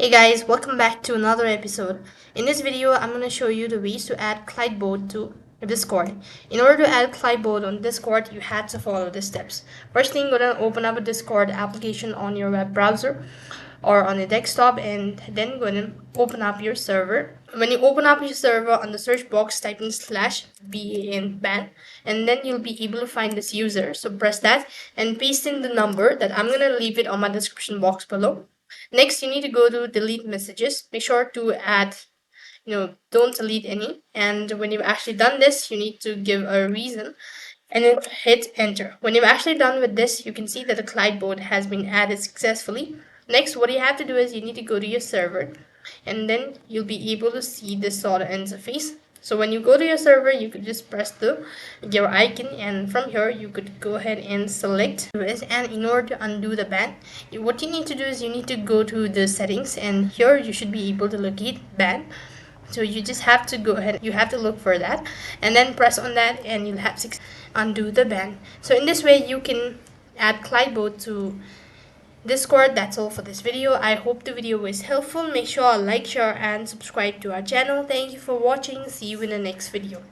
Hey guys, welcome back to another episode. In this video, I'm going to show you the ways to add Clyde to Discord. In order to add Clyde on Discord, you had to follow the steps. First thing, go to open up a Discord application on your web browser or on your desktop, and then go to open up your server. When you open up your server, on the search box, type in /ban, and then you'll be able to find this user. So press that and paste in the number that I'm going to leave it on my description box below. Next, you need to go to delete messages. Make sure to add, don't delete any. And when you've actually done this, you need to give a reason and then hit enter. When you've actually done with this, you can see that the Clyde bot has been added successfully. Next, what you have to do is you need to go to your server and then you'll be able to see this sort of interface. So when you go to your server, you could just press your icon, and from here you could go ahead and select this. And in order to undo the ban, what you need to do is you need to go to the settings, and here you should be able to locate ban. So you just have to go ahead, you have to look for that and then press on that, and you'll have to undo the ban. So in this way you can add Clyde to Discord. That's all for this video. I hope the video was helpful. Make sure to like, share and subscribe to our channel. Thank you for watching. See you in the next video.